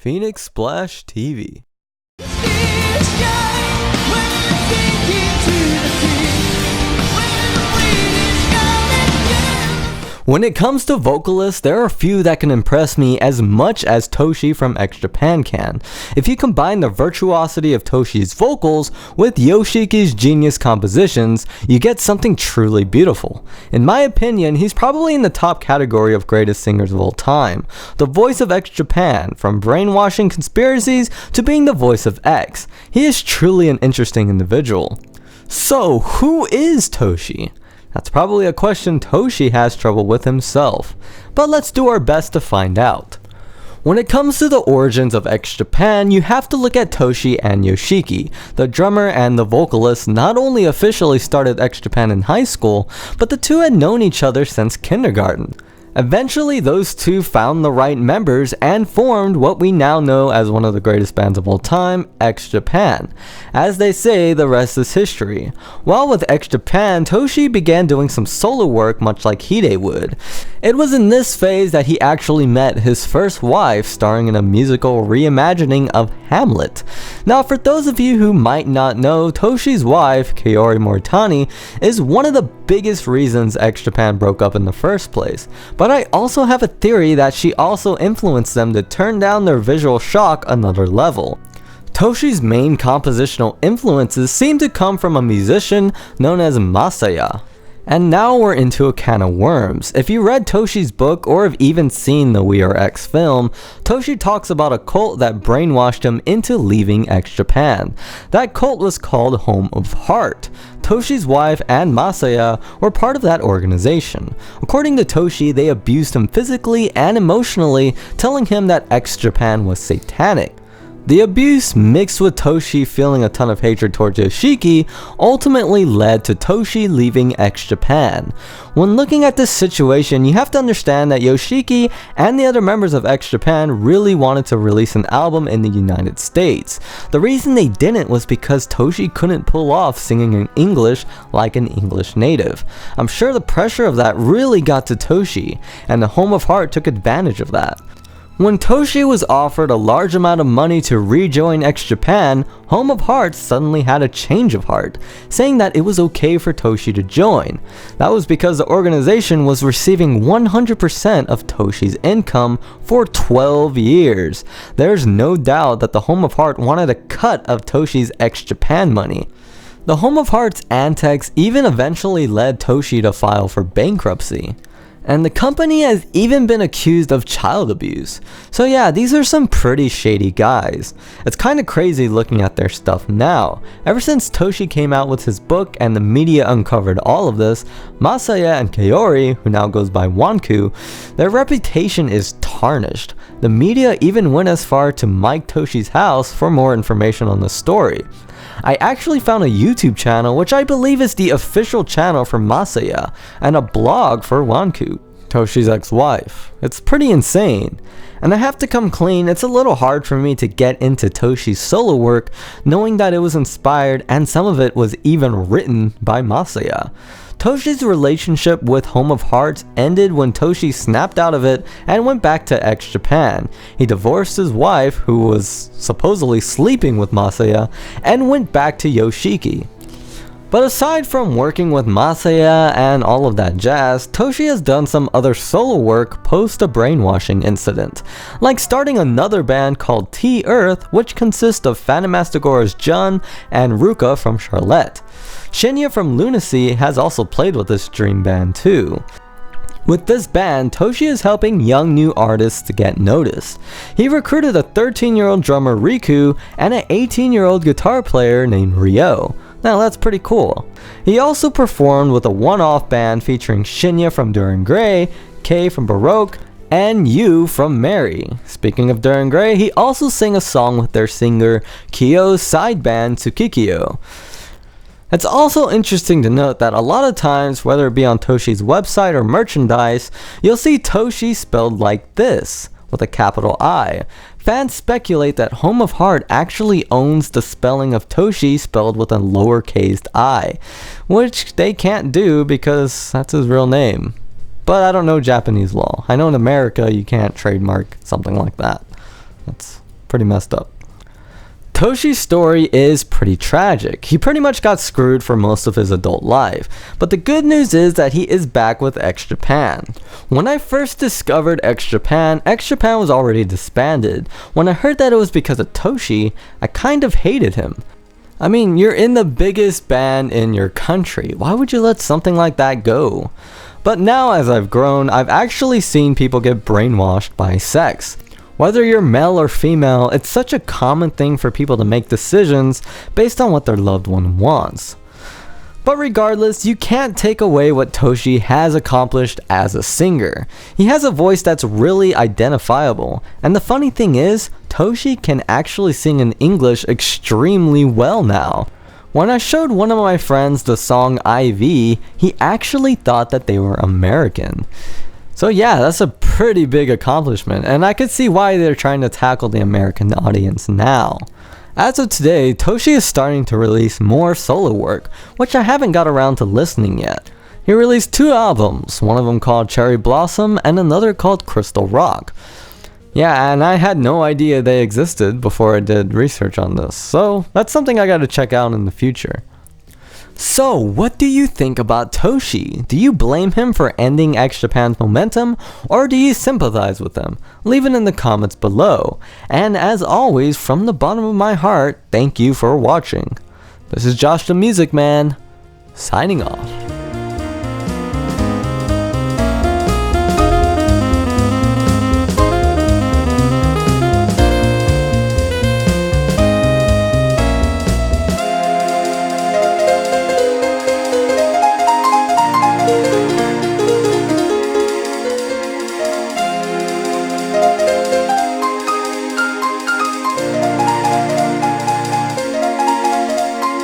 Phoenix Splash TV. When it comes to vocalists, there are a few that can impress me as much as Toshi from X Japan can. If you combine the virtuosity of Toshi's vocals with Yoshiki's genius compositions, you get something truly beautiful. In my opinion, he's probably in the top category of greatest singers of all time. The voice of X Japan, from brainwashing conspiracies to being the voice of X. He is truly an interesting individual. So, who is Toshi? That's probably a question Toshi has trouble with himself, but let's do our best to find out. When it comes to the origins of X Japan, you have to look at Toshi and Yoshiki. The drummer and the vocalist not only officially started X Japan in high school, but the two had known each other since kindergarten. Eventually, those two found the right members and formed what we now know as one of the greatest bands of all time, X Japan. As they say, the rest is history. While with X Japan, Toshi began doing some solo work much like Hide would. It was in this phase that he actually met his first wife, starring in a musical reimagining of Hamlet. Now, for those of you who might not know, Toshi's wife, Kaori Moritani, is one of the biggest reasons X Japan broke up in the first place. But I also have a theory that she also influenced them to turn down their visual shock another level. Toshi's main compositional influences seem to come from a musician known as Masaya. And now we're into a can of worms. If you read Toshi's book or have even seen the We Are X film, Toshi talks about a cult that brainwashed him into leaving X Japan. That cult was called Home of Heart. Toshi's wife and Masaya were part of that organization. According to Toshi, they abused him physically and emotionally, telling him that X Japan was satanic. The abuse, mixed with Toshi feeling a ton of hatred towards Yoshiki, ultimately led to Toshi leaving X Japan. When looking at this situation, you have to understand that Yoshiki and the other members of X Japan really wanted to release an album in the United States. The reason they didn't was because Toshi couldn't pull off singing in English like an English native. I'm sure the pressure of that really got to Toshi, and the Home of Heart took advantage of that. When Toshi was offered a large amount of money to rejoin X Japan, Home of Hearts suddenly had a change of heart, saying that it was okay for Toshi to join. That was because the organization was receiving 100% of Toshi's income for 12 years. There's no doubt that the Home of Heart wanted a cut of Toshi's X Japan money. The Home of Heart's antics even eventually led Toshi to file for bankruptcy. And the company has even been accused of child abuse. So yeah, these are some pretty shady guys. It's kinda crazy looking at their stuff now. Ever since Toshi came out with his book and the media uncovered all of this, Masaya and Kaori, who now goes by Wanku, their reputation is tarnished. The media even went as far to mic Toshi's house for more information on the story. I actually found a YouTube channel which I believe is the official channel for Masaya, and a blog for Wanku, Toshi's ex-wife. It's pretty insane. And I have to come clean, it's a little hard for me to get into Toshi's solo work knowing that it was inspired and some of it was even written by Masaya. Toshi's relationship with Home of Hearts ended when Toshi snapped out of it and went back to X Japan. He divorced his wife, who was supposedly sleeping with Masaya, and went back to Yoshiki. But aside from working with Masaya and all of that jazz, Toshi has done some other solo work post the brainwashing incident, like starting another band called T-Earth, which consists of Phantomastigora's Jun and Ruka from Charlotte. Shinya from Lunacy has also played with this dream band too. With this band, Toshi is helping young new artists to get noticed. He recruited a 13-year-old drummer Riku and an 18-year-old guitar player named Ryo. Now that's pretty cool. He also performed with a one-off band featuring Shinya from Duran Grey, Kei from Baroque, and Yu from Mary. Speaking of Duran Grey, he also sang a song with their singer Kyo's side band Tsukikyo. It's also interesting to note that a lot of times, whether it be on Toshi's website or merchandise, you'll see Toshi spelled like this, with a capital I. Fans speculate that Home of Heart actually owns the spelling of Toshi spelled with a lowercase I, which they can't do because that's his real name. But I don't know Japanese law. I know in America you can't trademark something like that. That's pretty messed up. Toshi's story is pretty tragic. He pretty much got screwed for most of his adult life, but the good news is that he is back with X Japan. When I first discovered X Japan was already disbanded. When I heard that it was because of Toshi, I kind of hated him. I mean, you're in the biggest band in your country. Why would you let something like that go? But now as I've grown, I've actually seen people get brainwashed by sex. Whether you're male or female, it's such a common thing for people to make decisions based on what their loved one wants. But regardless, you can't take away what Toshi has accomplished as a singer. He has a voice that's really identifiable, and the funny thing is, Toshi can actually sing in English extremely well now. When I showed one of my friends the song IV, he actually thought that they were American. So yeah, that's a pretty big accomplishment, and I could see why they're trying to tackle the American audience now. As of today, Toshi is starting to release more solo work, which I haven't got around to listening yet. He released 2 albums, one of them called Cherry Blossom and another called Crystal Rock. Yeah, and I had no idea they existed before I did research on this, so that's something I gotta check out in the future. So, what do you think about Toshi? Do you blame him for ending X Japan's momentum, or do you sympathize with him? Leave it in the comments below. And as always, from the bottom of my heart, thank you for watching. This is Josh the Music Man, signing off.